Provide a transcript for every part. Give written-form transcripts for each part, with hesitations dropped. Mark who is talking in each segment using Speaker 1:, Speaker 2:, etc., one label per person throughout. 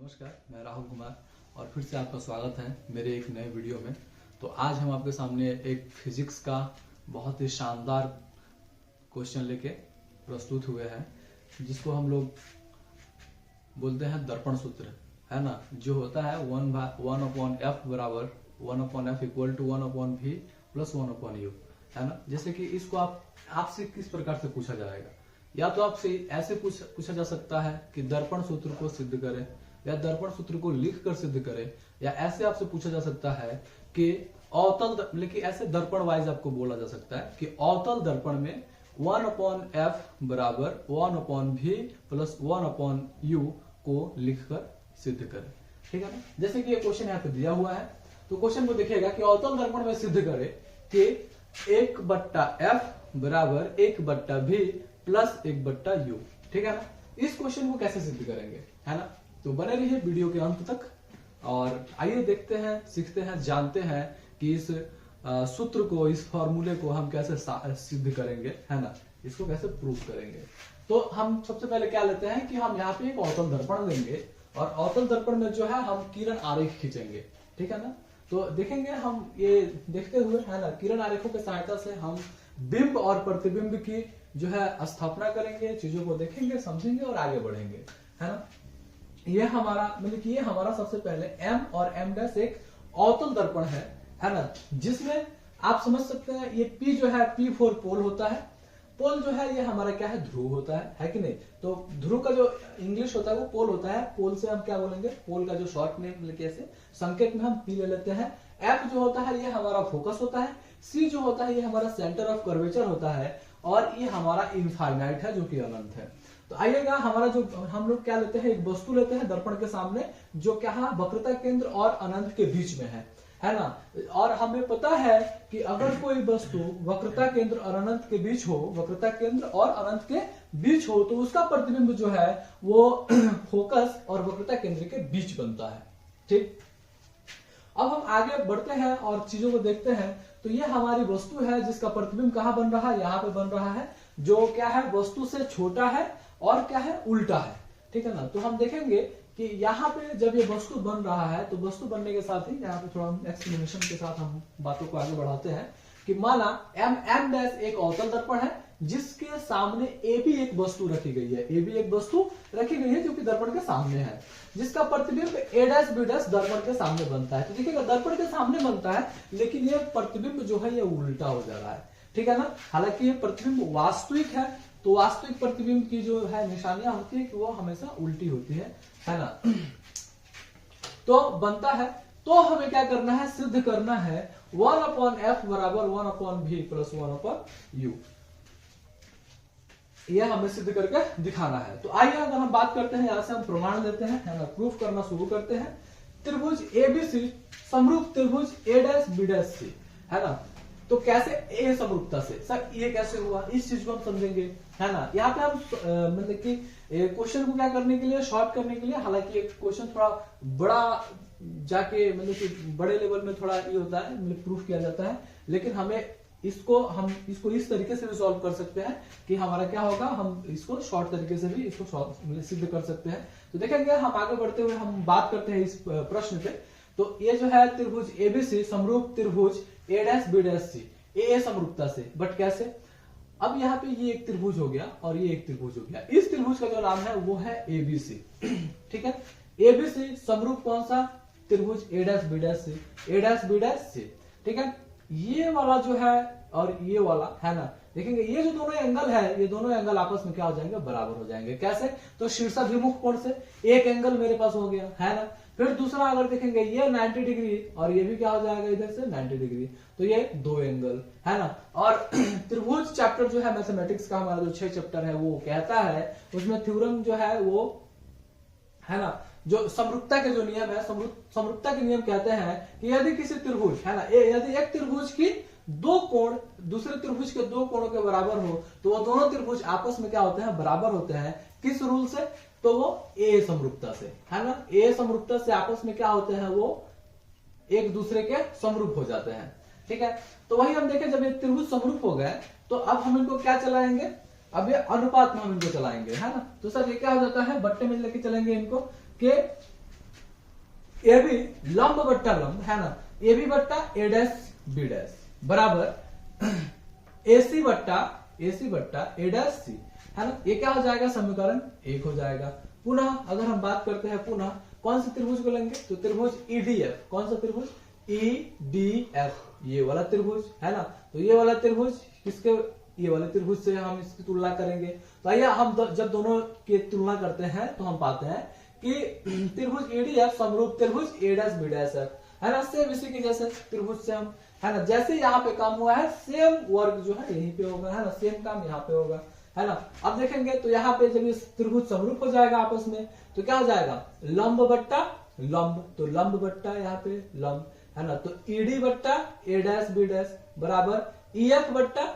Speaker 1: नमस्कार, मैं राहुल कुमार और फिर से आपका स्वागत है मेरे एक नए वीडियो में। तो आज हम आपके सामने एक फिजिक्स का बहुत ही शानदार क्वेश्चन लेके प्रस्तुत हुए हैं, जिसको हम लोग बोलते हैं दर्पण सूत्र, है ना। जो होता है 1/f बराबर 1/f equal to 1/v plus 1/u, है ना। जैसे कि इसको आपसे किस प्रकार से पूछा जाएगा, या तो आपसे ऐसे पूछा जा सकता है कि दर्पण सूत्र को सिद्ध करें, या दर्पण सूत्र को लिख कर सिद्ध करें, या ऐसे आपसे पूछा जा सकता है कि अवतल, लेकिन ऐसे दर्पण वाइज आपको बोला जा सकता है कि अवतल दर्पण में 1/f बराबर 1/v प्लस 1/u को लिखकर सिद्ध करें, ठीक है ना। जैसे कि ये क्वेश्चन यहाँ पे दिया हुआ है, तो क्वेश्चन को देखिएगा कि अवतल दर्पण में सिद्ध करें कि 1/f बराबर 1/v प्लस 1/u, ठीक है ना। इस क्वेश्चन को कैसे सिद्ध करेंगे, है ना। तो बने रहिए वीडियो के अंत तक और आइए देखते हैं, सीखते हैं, जानते हैं कि इस सूत्र को, इस फॉर्मूले को हम कैसे सिद्ध करेंगे, है ना। इसको कैसे प्रूव करेंगे। तो हम सबसे पहले क्या लेते हैं कि हम यहाँ पे एक अवतल दर्पण लेंगे और अवतल दर्पण में जो है हम किरण आरेख खींचेंगे, ठीक है ना। तो देखेंगे हम ये देखते हुए, है ना, किरण आरेखों की सहायता से हम बिंब और प्रतिबिंब की जो है स्थापना करेंगे, चीजों को देखेंगे, समझेंगे और आगे बढ़ेंगे, है ना। ये हमारा मतलब कि ये हमारा सबसे पहले m और m' एक अवतल दर्पण है ना, जिसमें आप समझ सकते हैं ये P जो है P4 पोल होता है। पोल जो है ये हमारा क्या है, ध्रुव होता है कि नहीं। तो ध्रुव का जो इंग्लिश होता है वो पोल होता है। पोल से हम क्या बोलेंगे, पोल का जो शॉर्ट नेम मतलब ऐसे संकेत में हम P ले लेते हैं। F जो होता है ये हमारा फोकस होता है। C जो होता है ये हमारा सेंटर ऑफ कर्वेचर होता है और ये हमारा इनफाइनाइट है, जो कि अनंत है। तो आइएगा, हमारा जो हम लोग क्या लेते हैं, एक वस्तु लेते हैं दर्पण के सामने, जो क्या है वक्रता केंद्र और अनंत के बीच में है ना। और हमें पता है कि अगर कोई वस्तु वक्रता केंद्र और अनंत के बीच हो, वक्रता केंद्र और अनंत के बीच हो, तो उसका प्रतिबिंब जो है वो फोकस और वक्रता केंद्र के बीच बनता है, ठीक। अब हम आगे बढ़ते हैं और चीजों को देखते हैं। तो ये हमारी वस्तु है जिसका प्रतिबिंब कहाँ बन रहा है, यहाँ पे बन रहा है, जो क्या है वस्तु से छोटा है और क्या है उल्टा है, ठीक है ना। तो हम देखेंगे कि यहाँ पे जब ये वस्तु बन रहा है, तो वस्तु बनने के साथ ही यहाँ पे थोड़ा एक्सप्लेनेशन के साथ हम बातों को आगे बढ़ाते हैं कि माना m' एक अवतल दर्पण है जिसके सामने a भी एक वस्तु रखी गई है, a भी एक वस्तु रखी गई है जो कि दर्पण के सामने है, जिसका प्रतिबिंब a', b' दर्पण के सामने बनता है। तो देखिएगा दर्पण के सामने बनता है, लेकिन ये प्रतिबिंब जो है ये उल्टा हो जा रहा है, ठीक है ना। हालांकि ये प्रतिबिंब वास्तविक है, तो वास्तविक प्रतिबिंब की जो है निशानियां होती है कि वो हमेशा उल्टी होती है ना। तो बनता है, तो हमें क्या करना है, सिद्ध करना है 1/f बराबर 1/v प्लस 1/u, यह हमें सिद्ध करके दिखाना है। तो आइए अगर हम बात करते हैं, यहां से हम प्रमाण लेते हैं, है ना, प्रूफ करना शुरू करते हैं। त्रिभुज ABC समरूप त्रिभुज a', b', है ना। तो कैसे ए समरूपता से, सर ये कैसे हुआ, इस चीज को हम समझेंगे, है ना। यहाँ पे हम मतलब कि क्वेश्चन को क्या करने के लिए, शॉर्ट करने के लिए, हालांकि क्वेश्चन थोड़ा बड़ा जाके मतलब कि बड़े लेवल में थोड़ा ये होता है, मतलब प्रूफ किया जाता है, लेकिन हम इसको इस तरीके से भी सॉल्व कर सकते हैं कि हमारा क्या होगा, हम इसको शॉर्ट तरीके से भी इसको सिद्ध कर सकते हैं। तो देखेंगे हम आगे बढ़ते हुए हम बात करते हैं इस प्रश्न पे। तो ये जो है त्रिभुज ABC समरूप त्रिभुज a', b', ए समरूपता से, बट कैसे। अब यहाँ पे ये एक त्रिभुज हो गया और ये एक त्रिभुज हो गया। इस त्रिभुज का जो नाम है वो है ABC, ठीक है। ABC समरूप कौन सा, त्रिभुज a', b' से, ठीक है। ये वाला जो है और ये वाला, है ना, देखेंगे ये जो दोनों एंगल है, ये दोनों एंगल आपस में क्या हो जाएंगे, बराबर हो जाएंगे। कैसे, तो शीर्षाभिमुख कोण से एक एंगल मेरे पास हो गया, है ना। फिर दूसरा अगर देखेंगे ये 90 डिग्री और ये भी क्या हो जाएगा इधर से 90 डिग्री, तो ये दो एंगल, है ना। और त्रिभुज चैप्टर जो है मैथमेटिक्स का हमारा जो 6 चैप्टर है वो कहता है, उसमें थ्योरम जो है वो, है ना, जो समरूपता के जो नियम है, समरूपता के नियम कहते हैं कि यदि किसी त्रिभुज, है ना, यदि एक त्रिभुज की दो कोण दूसरे त्रिभुज के दो कोणों के बराबर हो, तो वो दोनों त्रिभुज आपस में क्या होते हैं, बराबर होते हैं। किस रूल से, तो वो ए समरूपता से, है ना। ए समरूपता से आपस में क्या होते हैं, वो एक दूसरे के समरूप हो जाते हैं, ठीक है। तो वही हम देखें, जब ये त्रिभुज समरूप हो गए तो अब हम इनको क्या चलाएंगे, अब ये अनुपात में हम इनको चलाएंगे, है ना। तो सर ये क्या हो जाता है, बट्टे में लेके चलेंगे इनको के ए बी लंब बट्टा लंब है ना, ए बी बट्टा ए डैश बी डैश बराबर ए सी बट्टा ए डैश सी है ना। ये क्या हो जाएगा, समीकरण 1 हो जाएगा। पुनः अगर हम बात करते हैं पुनः कौन से त्रिभुज को लेंगे, तो त्रिभुज ईडीएफ, कौन सा त्रिभुज, ईडीएफ, ये वाला त्रिभुज है ना। तो ये वाला त्रिभुज किसके, ये वाले त्रिभुज से हम इसकी तुलना करेंगे। तो आइए हम जब दोनों की तुलना करते हैं तो हम पाते हैं कि त्रिभुज ईडीएफ समरूप त्रिभुज ए डैश बी डैश है ना, सेम इसी के जैसे त्रिभुज से हम है ना, जैसे यहाँ पे काम हुआ है सेम वर्ग जो है यहीं पे होगा है ना, सेम काम यहाँ पे होगा है ना। अब देखेंगे तो यहाँ पे जब इस त्रिभुज समरूप हो जाएगा आपस में तो क्या हो जाएगा, लंब बट्टा लंब, तो लंब बट्टा यहाँ पे लंब है ना। तो ईडी बट्टा ए डैश बी डैश बराबर ईएफ बट्टा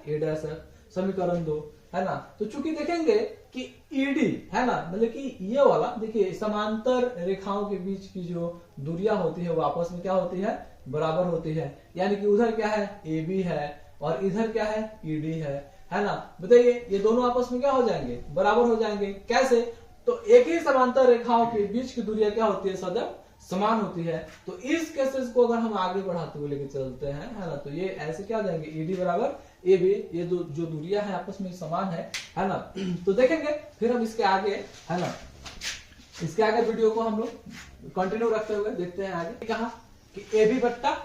Speaker 1: ए डैश एफ, समीकरण 2 है ना। तो चूंकि देखेंगे कि ईडी है ना, मतलब कि ये वाला देखिए समांतर रेखाओं के बीच की जो दूरियां होती है वो आपस में क्या होती है, बराबर होती है। यानी कि उधर क्या है, ए बी है और इधर क्या है, ईडी है ना। बताइए ये दोनों आपस में क्या हो जाएंगे, बराबर हो जाएंगे। कैसे, तो एक ही समांतर रेखाओं के बीच की दूरियां क्या होती है, सदैव समान होती है। तो इस केसेस को अगर हम आगे बढ़ाते हुए लेके चलते हैं है ना, तो ये ऐसे क्या हो जाएंगे, ईडी बराबर ए बी, ये जो दूरियां है आपस में समान है ना। तो देखेंगे फिर हम इसके आगे है ना, इसके आगे वीडियो को हम लोग कंटिन्यू रखते हुए देखते हैं आगे। कहा कि ए बी बट्टा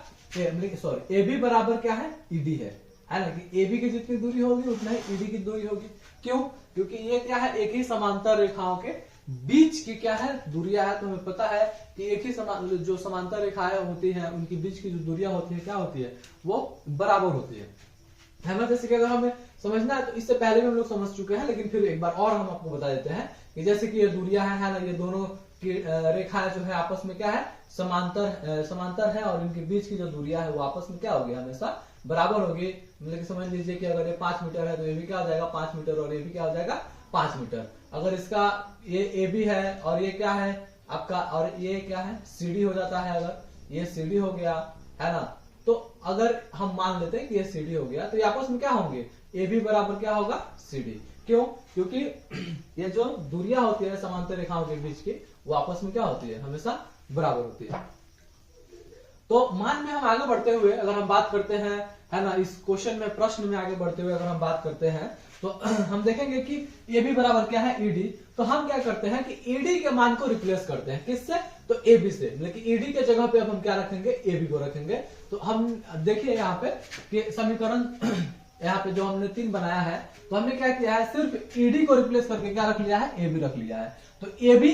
Speaker 1: सॉरी ए बी बराबर क्या है, ईडी है ना, कि ए बी की जितनी दूरी होगी उतना ही ईडी की दूरी होगी। क्यों, क्योंकि ये क्या है, एक ही समांतर रेखाओं के बीच की क्या है, दूरियां है। तो हमें पता है कि एक ही जो समांतर रेखाएं होती हैं उनकी बीच की जो दूरियां होती है क्या होती है, वो बराबर होती है ना। जैसे कि अगर हमें समझना है तो इससे पहले भी हम लोग समझ चुके हैं, लेकिन फिर एक बार और हम आपको बता देते हैं कि जैसे कि ये दूरियां है ना, ये दोनों की रेखाएं जो है आपस में क्या है, समांतर है और इनके बीच की जो दूरियां है वो आपस में क्या होगी, हमेशा बराबर होगी। मतलब समझ लीजिए कि अगर ये 5 मीटर है तो ये भी क्या हो जाएगा 5 मीटर और ये भी क्या हो जाएगा 5 मीटर। अगर इसका ये ए बी है और ये क्या है आपका, और ये क्या है सीडी हो जाता है, अगर ये सीडी हो गया है ना, तो अगर हम मान लेते हैं कि ये सीडी हो गया तो ये आपस में क्या होंगे, ए बी बराबर क्या होगा, सीडी। क्यों, क्योंकि ये जो दूरियां होती है समांतर रेखाओं के बीच की वो आपस में क्या होती है, हमेशा बराबर होती है। तो मान में हम आगे बढ़ते हुए अगर हम बात करते हैं है ना, इस क्वेश्चन में प्रश्न में आगे बढ़ते हुए अगर हम बात करते हैं तो हम देखेंगे कि ए बी बराबर क्या है, ईडी। तो हम क्या करते हैं कि ईडी के मान को रिप्लेस करते हैं, किससे, तो ए बी से। मतलब कि ईडी के जगह पे अब हम क्या रखेंगे, ए बी को रखेंगे। तो हम देखिए यहाँ पे कि समीकरण यहाँ पे जो हमने 3 बनाया है, तो हमने क्या किया है, सिर्फ ईडी को रिप्लेस करके क्या रख लिया है, ए बी रख लिया है। तो ए बी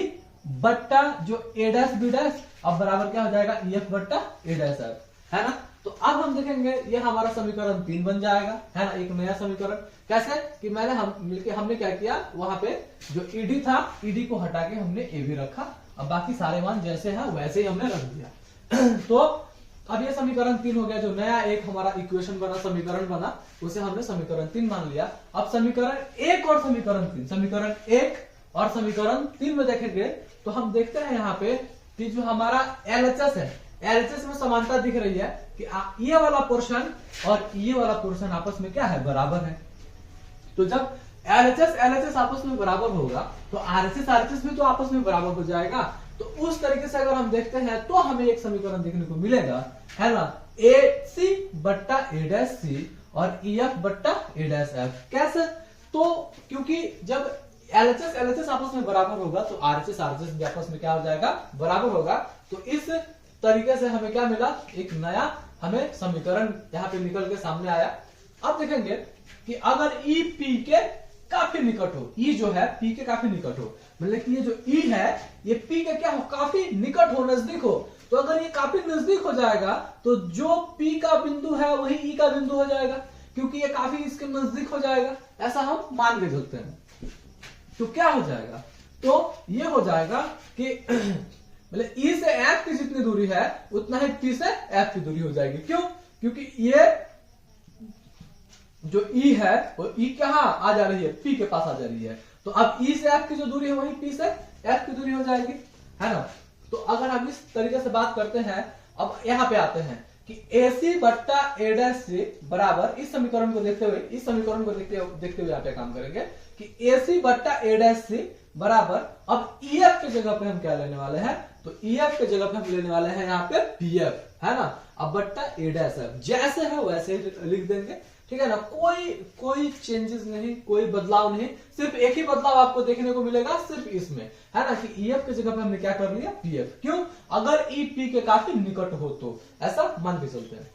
Speaker 1: बट्टा जो ए डैश बी डैश अब बराबर क्या हो जाएगा, ईएफ बट्टा ए डैश एफ है ना। तो अब हम देखेंगे ये हमारा समीकरण 3 बन जाएगा है ना, एक नया समीकरण। कैसे कि हमने क्या किया, वहां पे जो ईडी था, ईडी को हटा के हमने ए बी रखा, अब बाकी सारे मान जैसे हैं वैसे ही हमने रख दिया। तो अब ये समीकरण 3 हो गया, जो नया एक हमारा इक्वेशन बना, समीकरण बना, उसे हमने समीकरण 3 मान लिया। अब समीकरण 1 और समीकरण 3, समीकरण 1 और समीकरण 3 में देखेंगे तो हम देखते हैं यहाँ पे कि जो हमारा एलएचएस है, एलएचएस में समानता दिख रही है कि ये वाला पोर्शन और ये वाला पोर्शन आपस में क्या है, बराबर है। तो जब एलएचएस आपस में बराबर होगा तो आरएचएस भी तो आपस में बराबर हो जाएगा। तो उस तरीके से अगर हम देखते हैं तो हमें एक समीकरण देखने को मिलेगा है ना, ए सी बट्टा ए डैश सी और ईएफ बट्टा ए डैश एफ। कैसे, तो क्योंकि जब एलएचएस आपस में बराबर होगा तो आरएचएस भी आपस में क्या हो जाएगा, बराबर होगा। तो इस तरीके से हमें क्या मिला, एक नया हमें समीकरण यहाँ पे निकल के सामने आया। अब देखेंगे कि अगर ई पी के काफी निकट हो, ई जो है पी के काफी निकट हो, मतलब कि ये जो ई है ये पी के क्या हो, काफी निकट हो, नजदीक हो। तो अगर ये काफी नजदीक हो जाएगा तो जो पी का बिंदु है वही ई का बिंदु हो जाएगा, क्योंकि ये काफी इसके नजदीक हो जाएगा, ऐसा हम मान के चलते हैं। तो क्या हो जाएगा, तो ये हो जाएगा कि मतलब ई से एफ की जितनी दूरी है उतना ही पी से एफ की दूरी हो जाएगी। क्यों, क्योंकि ये जो ई है वो ई कहां आ जा रही है, पी के पास आ जा रही है। तो अब ई से एफ की जो दूरी है वही पी से एफ की दूरी हो जाएगी है ना। तो अगर हम इस तरीके से बात करते हैं, अब यहां पे आते हैं कि ए सी बट्टा ए डैश सी बराबर, इस समीकरण को देखते हुए देखते हुए यहाँ पे काम करेंगे कि ए सी बट्टा ए डैश सी बराबर, अब ईएफ की जगह पे हम क्या लेने वाले हैं, तो EF के जगह पे हम लेने वाले हैं यहाँ पे PF, है ना। अब बट्टा A', जैसे है वैसे लिख देंगे, ठीक है ना। कोई चेंजेस नहीं, कोई बदलाव नहीं, सिर्फ एक ही बदलाव आपको देखने को मिलेगा सिर्फ इसमें, है ना, कि EF की जगह पे हमने क्या कर लिया PF। क्यों? अगर E P के काफी निकट हो तो, ऐसा मान के चलते हैं।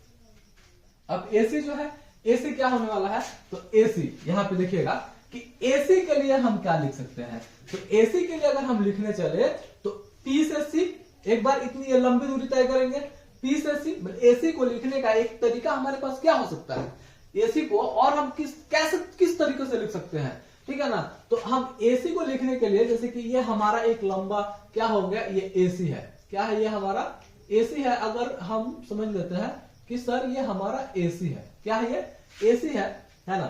Speaker 1: अब AC जो है, AC क्या होने वाला है, तो AC यहाँ पे देखिएगा कि AC के लिए हम क्या लिख सकते हैं। तो AC के लिए अगर हम लिखने चले तो P से C, एक बार इतनी ये लंबी दूरी तय करेंगे, P से C, मतलब AC को लिखने का एक तरीका हमारे पास क्या हो सकता है, AC को और हम किस तरीके से लिख सकते हैं, ठीक है ना। तो हम AC को लिखने के लिए, जैसे कि ये हमारा एक लंबा क्या हो गया, ये AC है, क्या है, ये हमारा AC है। अगर हम समझ लेते हैं कि सर ये हमारा AC है, क्या है, ये AC है ना।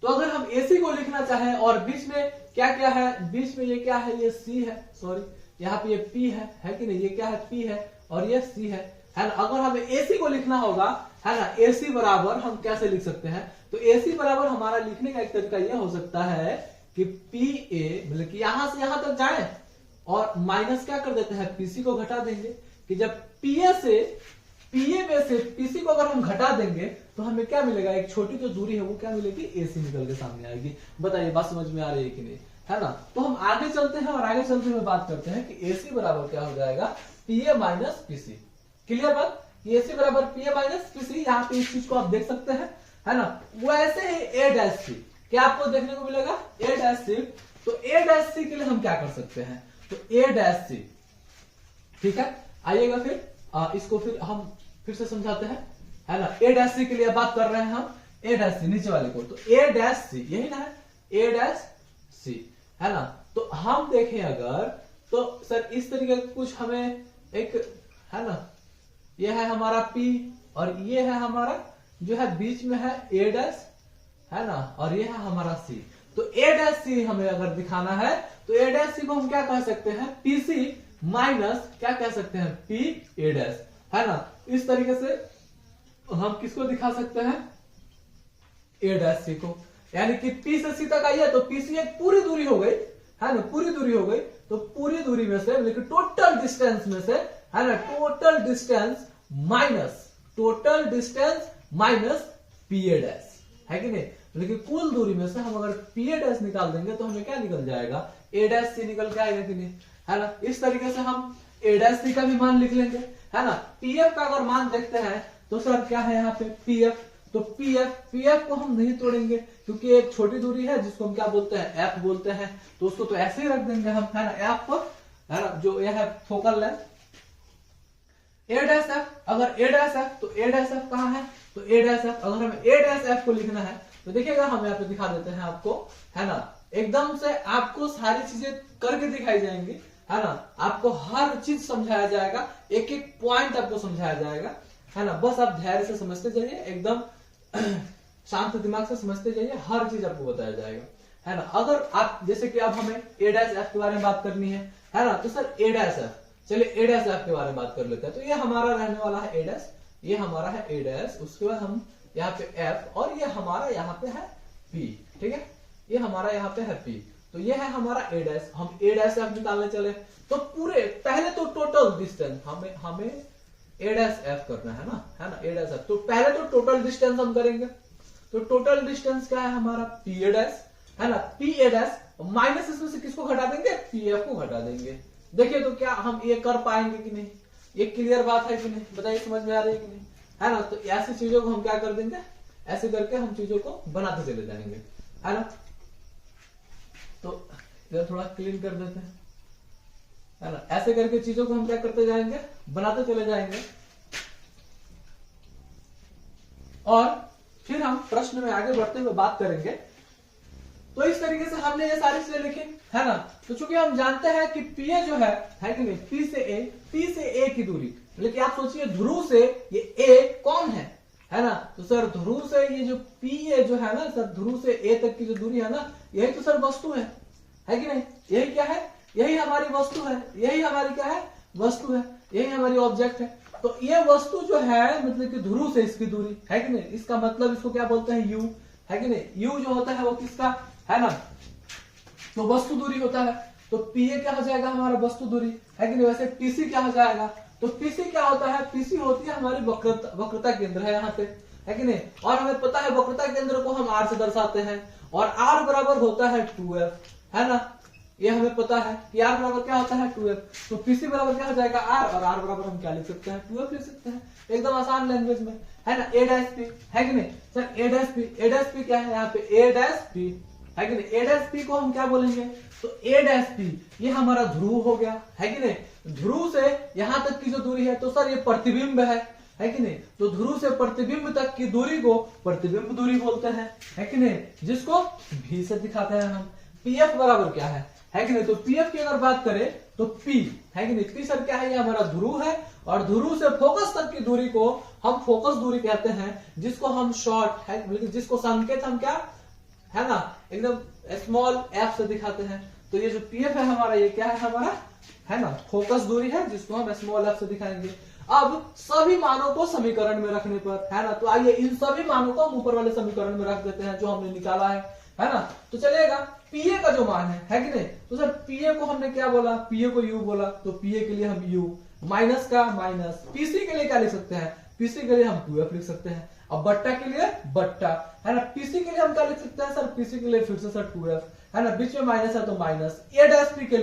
Speaker 1: तो अगर हम AC को लिखना चाहें और बीच में क्या क्या है, बीच में ये क्या है, ये C है, सॉरी यहाँ पे ये P है कि नहीं, ये क्या है, P है और ये C है ना। अगर हमें AC को लिखना होगा, है ना, AC बराबर हम कैसे लिख सकते हैं, तो AC बराबर हमारा लिखने का एक तरीका यह हो सकता है कि PA, मतलब कि यहां से यहां तक जाए और माइनस क्या कर देते हैं, PC को घटा देंगे, कि जब PA में से PC को अगर हम घटा देंगे तो हमें क्या मिलेगा, एक छोटी जो दूरी है वो क्या मिलेगी, AC निकल के सामने आएगी। बताइए बात समझ में आ रही है कि नहीं, है ना। तो हम आगे चलते हैं और आगे चलते हुए बात करते हैं कि AC बराबर क्या हो जाएगा, PA माइनस PC। क्लियर बात, AC बराबर PA माइनस PC। यहाँ पे इस चीज को आप देख सकते हैं, है ना। वैसे ही A', क्या आपको देखने को मिलेगा, A'। तो A' के लिए हम क्या कर सकते हैं, तो A', ठीक है। आइएगा फिर इसको फिर हम फिर से समझाते हैं, है ना। A' के लिए बात कर रहे हैं हम, A' नीचे वाले को, तो A', यही ना है, A', है ना। तो हम देखें अगर, तो सर इस तरीके का कुछ हमें एक, है ना, ये है हमारा P और ये है हमारा जो है बीच में है A', है ना, और ये है हमारा C। तो A' हमें अगर दिखाना है तो A' को हम क्या कह सकते हैं, PC माइनस क्या कह सकते हैं, PA', है ना। इस तरीके से हम किसको दिखा सकते हैं, A' को, यानी कि P से C तक आई है तो PC एक पूरी दूरी हो गई, है ना, पूरी दूरी हो गई। तो पूरी दूरी में से, लेकिन टोटल डिस्टेंस में से, है ना, टोटल डिस्टेंस माइनस PA', है कि नहीं। लेकिन कुल दूरी में से हम अगर PA' निकाल देंगे तो हमें क्या निकल जाएगा, A' निकल के आएगा कि नहीं, है ना। इस तरीके से हम A' का भी मान लिख लेंगे, है ना। PF का अगर मान देखते हैं तो सर क्या है यहाँ पे PF, तो PF को हम नहीं तोड़ेंगे क्योंकि एक छोटी दूरी है जिसको हम क्या बोलते हैं, F बोलते हैं, तो उसको तो ऐसे ही रख देंगे हम, है ना, F, है ना, जो यह है फोकल लेंथ। A', अगर A', तो A' कहाँ है, तो A', अगर हमें A', को लिखना है तो देखिएगा हम यहाँ पे दिखा देते हैं आपको, है ना। एकदम से आपको सारी चीजें करके दिखाई जाएंगी, है ना, आपको हर चीज समझाया जाएगा, एक एक पॉइंट आपको समझाया जाएगा, है ना। बस आप धैर्य से समझते जाइए, एकदम शांत दिमाग से समझते जाइए, हर चीज आपको बताया जाएगा, है ना। अगर आप जैसे कि अब हमें A', के बारे में बात करनी है ना, तो सर A', चलिए A' के बारे में बात कर लेते हैं। तो ये हमारा रहने वाला है A', ये हमारा है A', उसके बाद हम यहाँ पे F और ये हमारा यहाँ पे है P, ठीक है, ये हमारा यहाँ पे है P। तो ये है हमारा A', हम A', निकालने चले तो पूरे पहले तो टोटल डिस्टेंस हमें A', करना है ना, A'। तो पहले तो टोटल डिस्टेंस हम करेंगे, तो टोटल डिस्टेंस क्या है हमारा PA', है ना, PA' माइनस इसमें से किसको घटा देंगे, PF को घटा देंगे। देखिए तो क्या हम ये कर पाएंगे कि नहीं, ये क्लियर बात है कि नहीं, बताइए समझ में आ रही है कि नहीं, है ना। तो ऐसी चीजों को हम क्या कर देंगे, ऐसे करके हम चीजों को बनाते चले जाएंगे, है ना। तो इधर थोड़ा क्लीन कर देते हैं, है ना। ऐसे करके चीजों को हम क्या करते जाएंगे, बनाते चले जाएंगे। और फिर हम प्रश्न में आगे बढ़ते हुए बात करेंगे। तो इस तरीके से हमने ये सारी चीजें लिखी, है ना। तो चूंकि हम जानते हैं कि PA जो है कि नहीं, P से A की दूरी, लेकिन आप सोचिए ध्रुव से ये A कौन है ना। तो सर ध्रुव से ये जो PA जो है ना, सर ध्रुव से A तक की जो दूरी है ना, यही तो सर वस्तु है कि नहीं, यही क्या है, यही हमारी वस्तु है, यही हमारी क्या है, वस्तु है, यही हमारी ऑब्जेक्ट है। तो ये वस्तु जो है, मतलब कि ध्रुव से इसकी दूरी है कि नहीं, इसका मतलब इसको क्या बोलते हैं, U, है कि नहीं। U जो होता है वो किसका, है ना, तो वस्तु दूरी होता है। तो पीए क्या हो जाएगा हमारा वस्तु दूरी, है कि नहीं। वैसे पीसी क्या हो जाएगा, तो पीसी क्या होता है, पीसी होती है हमारी वक्रता केंद्र है यहाँ पे, है कि नहीं। और हमें पता है वक्रता केंद्र को हम आर से दर्शाते हैं और आर बराबर होता है 2f, है ना। ये हमें पता है कि आर बराबर क्या होता है 2f, तो पीसी बराबर क्या हो जाएगा आर, और आर बराबर हम क्या लिख सकते हैं 2f लिख सकते हैं, एकदम आसान लैंग्वेज में, है ना। ए डैश पी, है कि नहीं सर, ए डैश पी क्या है यहाँ पे, ए डैश पी, है कि नहीं। ए डैश पी को हम क्या बोलेंगे, तो ए डैश पी ये हमारा ध्रुव हो गया, है कि नहीं। ध्रुव से यहां तक की जो दूरी है तो सर ये प्रतिबिंब है कि नहीं। तो ध्रुव से प्रतिबिंब तक की दूरी को प्रतिबिंब दूरी बोलते हैं, है कि नहीं, जिसको भी से दिखाते हैं हम। पीएफ बराबर क्या है कि नहीं। तो पीएफ की अगर बात करें तो पी, है कि नहीं, पी सर क्या है, ये हमारा ध्रुव है और ध्रुव से फोकस तक की दूरी को हम फोकस दूरी कहते हैं, जिसको हम शॉर्ट है, लेकिन जिसको संकेत हम क्या है ना एकदम स्मॉल एफ से दिखाते हैं। तो ये जो पीएफ है हमारा, ये क्या है हमारा, है ना, फोकस दूरी है, जिसको हम स्मॉल एफ से दिखाएंगे। अब सभी मानों को समीकरण में रखने पर, है ना, तो आइए इन सभी मानों को हम ऊपर वाले समीकरण में रख देते हैं जो हमने निकाला है ना। तो चलेगा पीए का जो मान है कि नहीं। तो सर पीए को हमने क्या बोला, पीए को यू बोला, तो पीए के लिए हम यू, माइनस का माइनस, पीसी के लिए क्या लिख सकते हैं, पीसी के लिए हम 2f लिख सकते हैं। अब बट्टा के लिए बट्टा, है ना। पीसी के लिए हम क्या लिख सकते हैं सर, पीसी के लिए फिर से सर 2f, है ना, बीच में माइनस है तो माइनस। ए डैश पी के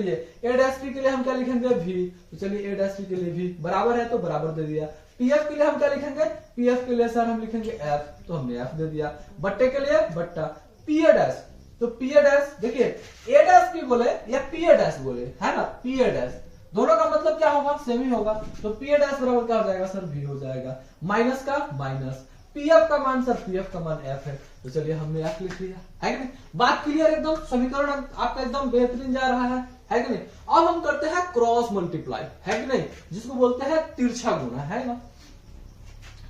Speaker 1: लिए हम क्या लिखेंगे भी, तो चलिए ए डैश पी के लिए भी बराबर है तो बराबर दे दिया। पीएफ के लिए हम क्या लिखेंगे, पीएफ के लिए सर हम लिखेंगे एफ, तो हमने एफ दे दिया। बट्टे के लिए बट्टा, पीए डैश, तो पीए डैश देखिए ए डैश पी बोले या पीए डैश बोले, है ना, पीए डैश दोनों का मतलब क्या होगा, सेम ही होगा। तो पीए डैश बराबर क्या हो जाएगा सर, भी हो जाएगा, माइनस का माइनस, पीएफ का मान सर, पीएफ का मान एफ है, तो चलिए हमने एफ लिख लिया, है कि नहीं। बात क्लियर, एकदम समीकरण आपका एकदम बेहतरीन जा रहा है कि नहीं। अब हम करते हैं क्रॉस मल्टीप्लाई, है कि नहीं, जिसको बोलते हैं तिरछा गुणा, है ना।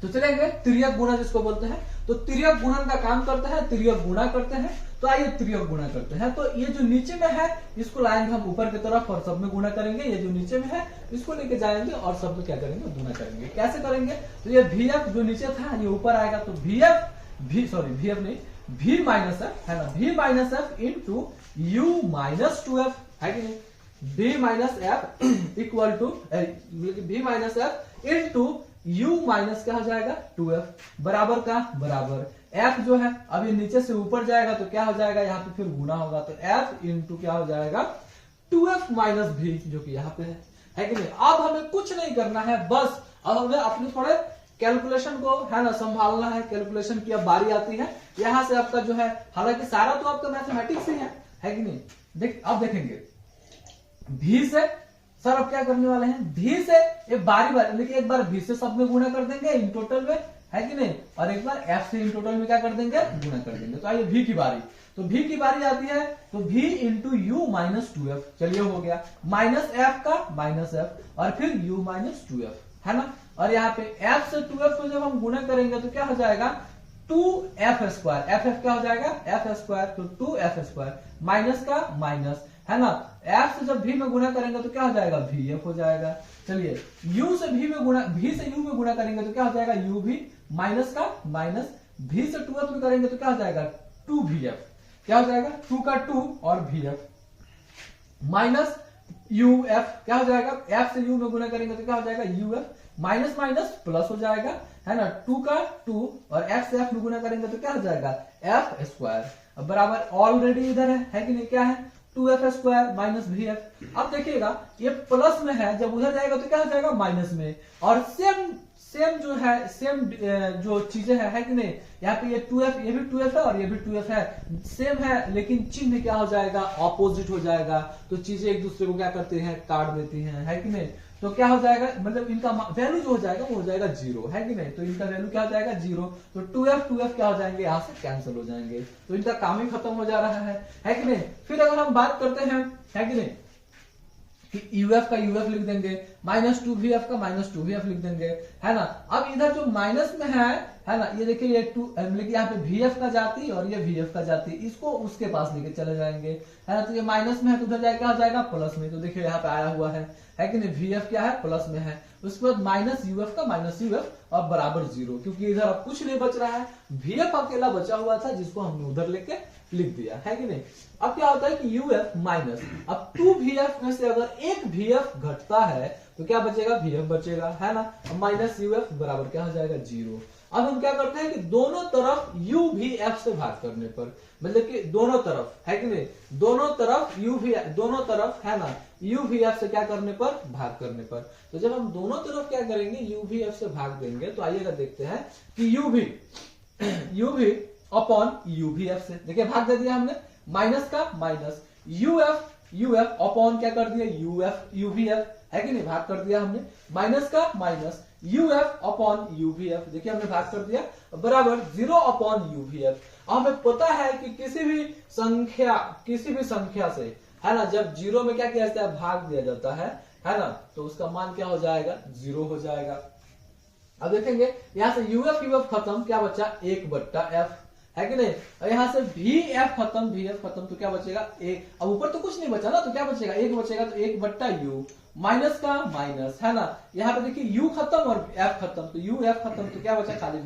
Speaker 1: तो चलेंगे तिर्यक गुणा जिसको बोलते हैं, तो तिर्यक गुणन का काम करते हैं, तिर्यक गुणा करते हैं। तो आइए तिर्यक गुणा करते हैं। तो ये जो नीचे में है इसको लाएंगे हम ऊपर की तरफ और सब में गुणा करेंगे, ये जो नीचे में है इसको लेके जाएंगे और सब में क्या करेंगे, गुणा करेंगे। कैसे करेंगे, तो ये VF जो नीचे था ये ऊपर आएगा, तो VF नहीं, V माइनस एफ, है ना, V minus F into U minus 2F, है कि नहीं। V minus F equal to V minus F into U minus क्या हो जाएगा 2F, बराबर का बराबर F जो है अब ये नीचे से ऊपर जाएगा तो क्या हो जाएगा, यहाँ पे फिर गुना होगा, तो F इंटू क्या हो जाएगा 2F माइनस V, जो कि यहाँ पे है कि नहीं। अब हमें कुछ नहीं करना है, बस अब हमें अपने थोड़े कैलकुलेशन को, है ना, संभालना है। कैलकुलेशन की अब बारी आती है, यहाँ से आपका जो है, हालांकि सारा तो आपका मैथमेटिक्स ही है कि नहीं। अब देखेंगे भी से सर अब क्या करने वाले हैं, भी से एक बारी लेकिन एक बार भी से सब में गुणा कर देंगे इन टोटल में, है कि नहीं, और एक बार एफ से इन टोटल में क्या कर देंगे, गुणा कर देंगे। तो आइए भी की बारी, तो भी की बारी आती है, तो भी इंटू यू माइनस 2F, चलिए हो गया, माइनस एफ का माइनस एफ और फिर यू माइनस 2F, है ना। और यहाँ पे एफ से 2F को जब हम गुणा करेंगे तो क्या हो जाएगा 2F स्क्वायर, एफ क्या हो जाएगा एफ स्क्वायर, तो 2F स्क्वायर माइनस का माइनस, है ना। एफ से जब भी में गुणा करेंगे तो क्या हो जाएगा VF हो जाएगा। चलिए u से भी में गुणा, भी से u में गुणा करेंगे तो क्या हो जाएगा UV माइनस का माइनस, भी से 2F में करेंगे तो क्या हो जाएगा 2VF, क्या हो जाएगा 2 का 2 और VF माइनस UF, क्या हो जाएगा F से u में गुणा करेंगे तो क्या हो जाएगा UF माइनस माइनस प्लस हो जाएगा, है ना, 2 का 2 और F से F में गुणा करेंगे तो क्या हो जाएगा F स्क्वायर, बराबर ऑलरेडी इधर है कि नहीं, क्या है 2F स्क्वायर माइनस VF। अब देखिएगा ये प्लस में है, जब उधर जाएगा तो क्या हो जाएगा माइनस में, और सेम जो है, सेम जो चीजें है कि नहीं, यहाँ पे ये 2F, ये भी 2F है और ये भी 2F है, सेम है, लेकिन चिन्ह क्या हो जाएगा ऑपोजिट हो जाएगा, तो चीजें एक दूसरे को क्या करती हैं, काट देती हैं, है कि नहीं। तो क्या हो जाएगा, मतलब इनका वैल्यू जो हो जाएगा वो हो जाएगा 0, है कि नहीं, तो इनका वैल्यू क्या हो जाएगा 0, तो 2F क्या हो जाएंगे, यहाँ से कैंसिल हो जाएंगे, तो इनका काम ही खत्म हो जा रहा है कि नहीं। फिर अगर हम बात करते हैं, है कि नहीं, कि UF का UF लिख देंगे, माइनस 2VF का माइनस 2VF लिख देंगे, है ना। अब इधर जो माइनस में है ना, ये देखिए ये 2, मतलब यहाँ पे VF का जाती और ये VF का जाती, इसको उसके पास लेके चले जाएंगे, है ना। तो ये माइनस में है तो उधर जाए क्या हो जाएगा प्लस में, तो देखिए यहाँ पे आया हुआ है कि नहीं, VF क्या है प्लस में है, उसके बाद माइनस UF का माइनस UF और बराबर 0, क्योंकि इधर अब कुछ नहीं बच रहा है, VF अकेला बचा हुआ था जिसको हमने उधर लेके लिख दिया, है कि नहीं। अब क्या होता है कि यूएफ माइनस, अब 2VF में से अगर एक VF घटता है तो क्या बचेगा, VF बचेगा, है ना। माइनस यूएफ बराबर क्या हो जाएगा, 0। अब हम क्या करते हैं कि दोनों तरफ UVF से भाग करने पर, मतलब कि दोनों तरफ, है कि नहीं, दोनों तरफ दोनों तरफ, है ना, UVF से क्या करने पर, भाग करने पर। तो जब हम दोनों तरफ क्या करेंगे, UVF से भाग देंगे, तो आइएगा देखते हैं कि UV अपॉन UVF से, देखिए भाग दे दिया हमने, माइनस का माइनस, UF अपॉन क्या कर दिया, UVF, है कि नहीं, भाग कर दिया हमने, माइनस का माइनस, UF अपॉन UVF, देखिए हमने भाग कर दिया, बराबर 0 अपॉन UVF। हमें पता है कि किसी भी संख्या से, है ना, जब 0 में क्या किया जाता है, भाग दिया जाता है ना, तो उसका मान क्या हो जाएगा, 0 हो जाएगा। अब देखेंगे यहां से UF खत्म, क्या बचा, 1/f, है कि नहीं, और यहां से VF खत्म, तो क्या बचेगा, 1। अब ऊपर तो कुछ नहीं बचा ना, तो क्या बचेगा, 1 बचेगा, तो 1/u, माइनस का माइनस, है ना, यहाँ पे देखिए U खत्म और F खत्म, तो UF खत्म, तो क्या बचा, खाली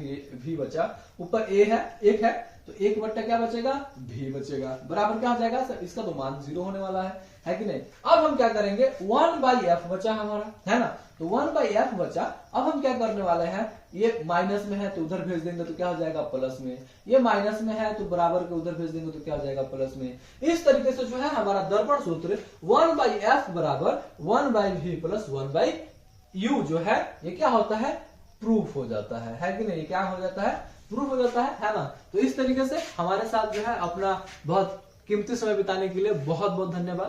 Speaker 1: V बचा, ऊपर A है, 1 है, तो 1 क्या बचेगा, V बचेगा, बराबर क्या हो जाएगा, इसका तो मान 0 होने वाला है कि नहीं। अब हम क्या करेंगे, 1/f बचा हमारा, है ना, तो 1/f बचा। अब हम क्या करने वाले हैं, ये माइनस में है तो उधर भेज देंगे तो क्या हो जाएगा, प्लस में, ये माइनस में है तो बराबर के उधर भेज देंगे तो क्या हो जाएगा, प्लस में। इस तरीके से जो है हमारा दर्पण सूत्र 1/f बराबर 1/v प्लस 1/u जो है, ये क्या होता है, प्रूफ हो जाता है कि नहीं, क्या हो जाता है, प्रूफ हो जाता है ना। तो इस तरीके से हमारे साथ जो है अपना बहुत कीमती समय बिताने के लिए बहुत बहुत धन्यवाद।